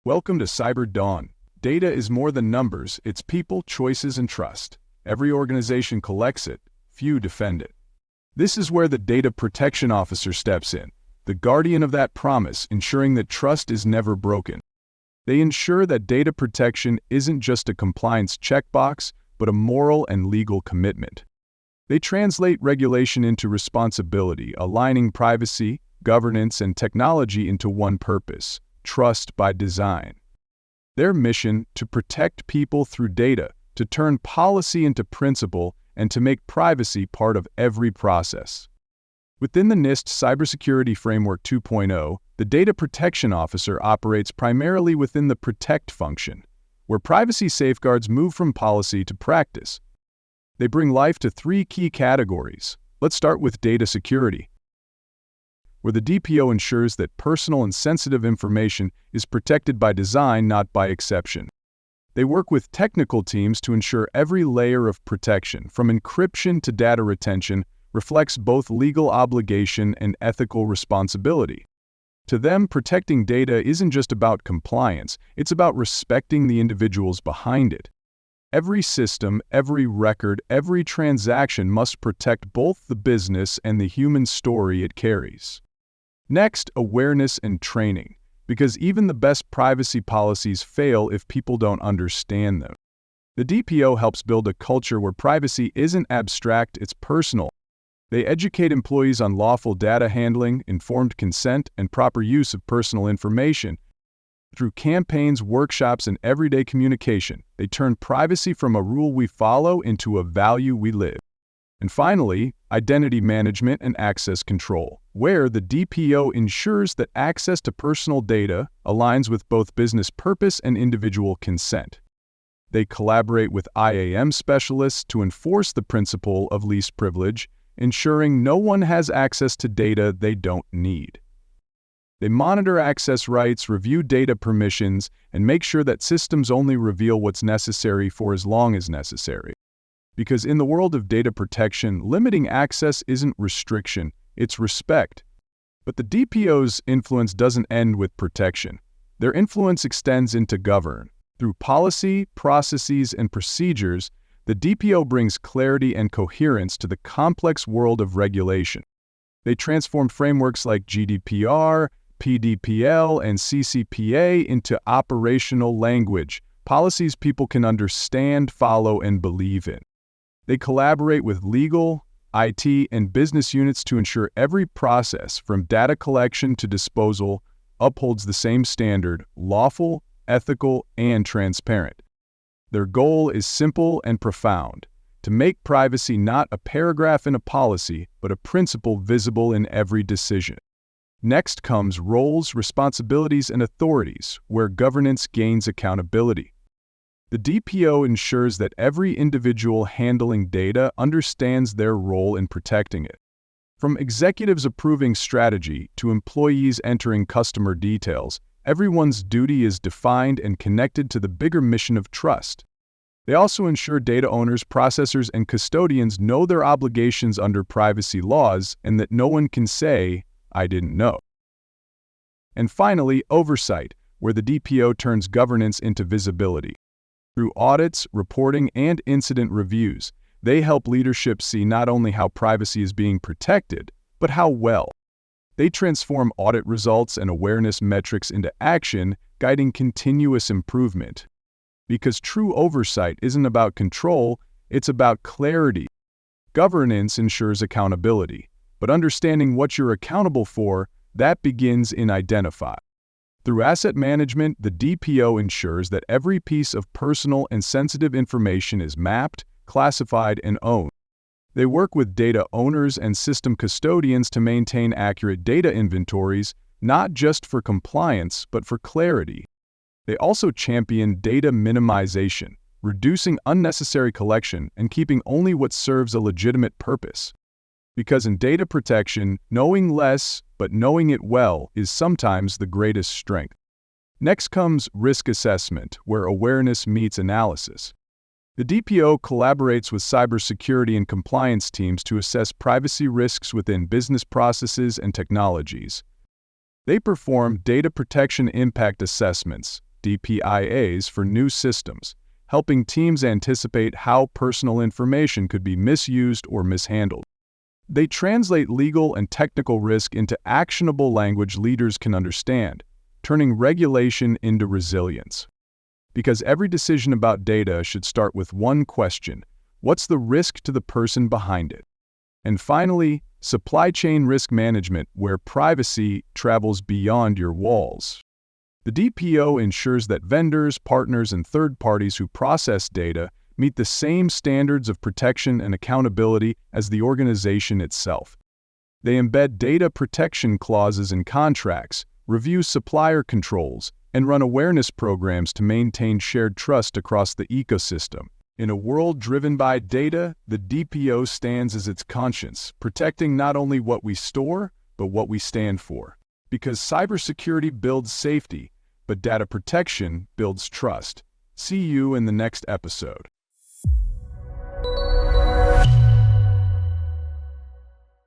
Welcome to CyberDon. Data is more than numbers, it's people, choices, and trust. Every organization collects it, few defend it. This is where the Data Protection Officer steps in, the guardian of that promise, ensuring that trust is never broken. They ensure that data protection isn't just a compliance checkbox, but a moral and legal commitment. They translate regulation into responsibility, aligning privacy, governance, and technology into one purpose: trust by design. Their mission: to protect people through data, to turn policy into principle, and to make privacy part of every process. Within the NIST Cybersecurity Framework 2.0, the Data Protection Officer operates primarily within the protect function, where privacy safeguards move from policy to practice. They bring life to three key categories. Let's start with data security, where the DPO ensures that personal and sensitive information is protected by design, not by exception. They work with technical teams to ensure every layer of protection, from encryption to data retention, reflects both legal obligation and ethical responsibility. To them, protecting data isn't just about compliance, it's about respecting the individuals behind it. Every system, every record, every transaction must protect both the business and the human story it carries. Next, awareness and training, because even the best privacy policies fail if people don't understand them. The DPO helps build a culture where privacy isn't abstract, it's personal. They educate employees on lawful data handling, informed consent, and proper use of personal information. Through campaigns, workshops, and everyday communication, they turn privacy from a rule we follow into a value we live. And finally, identity management and access control, where the DPO ensures that access to personal data aligns with both business purpose and individual consent. They collaborate with IAM specialists to enforce the principle of least privilege, ensuring no one has access to data they don't need. They monitor access rights, review data permissions, and make sure that systems only reveal what's necessary for as long as necessary. Because in the world of data protection, limiting access isn't restriction, it's respect. But the DPO's influence doesn't end with protection. Their influence extends into governance. Through policy, processes, and procedures, the DPO brings clarity and coherence to the complex world of regulation. They transform frameworks like GDPR, PDPL, and CCPA into operational language, policies people can understand, follow, and believe in. They collaborate with legal, IT, and business units to ensure every process, from data collection to disposal, upholds the same standard: lawful, ethical, and transparent. Their goal is simple and profound: to make privacy not a paragraph in a policy, but a principle visible in every decision. Next comes roles, responsibilities, and authorities, where governance gains accountability. The DPO ensures that every individual handling data understands their role in protecting it. From executives approving strategy to employees entering customer details, everyone's duty is defined and connected to the bigger mission of trust. They also ensure data owners, processors, and custodians know their obligations under privacy laws and that no one can say, "I didn't know." And finally, oversight, where the DPO turns governance into visibility. Through audits, reporting, and incident reviews, they help leadership see not only how privacy is being protected, but how well. They transform audit results and awareness metrics into action, guiding continuous improvement. Because true oversight isn't about control, it's about clarity. Governance ensures accountability, but understanding what you're accountable for, that begins in identify. Through asset management, the DPO ensures that every piece of personal and sensitive information is mapped, classified, and owned. They work with data owners and system custodians to maintain accurate data inventories, not just for compliance, but for clarity. They also champion data minimization, reducing unnecessary collection and keeping only what serves a legitimate purpose. Because in data protection, knowing less, but knowing it well, is sometimes the greatest strength. Next comes risk assessment, where awareness meets analysis. The DPO collaborates with cybersecurity and compliance teams to assess privacy risks within business processes and technologies. They perform data protection impact assessments, DPIAs for new systems, helping teams anticipate how personal information could be misused or mishandled. They translate legal and technical risk into actionable language leaders can understand, turning regulation into resilience. Because every decision about data should start with one question: what's the risk to the person behind it? And finally, supply chain risk management, where privacy travels beyond your walls. The DPO ensures that vendors, partners, and third parties who process data meet the same standards of protection and accountability as the organization itself. They embed data protection clauses in contracts, review supplier controls, and run awareness programs to maintain shared trust across the ecosystem. In a world driven by data, the DPO stands as its conscience, protecting not only what we store, but what we stand for. Because cybersecurity builds safety, but data protection builds trust. See you in the next episode.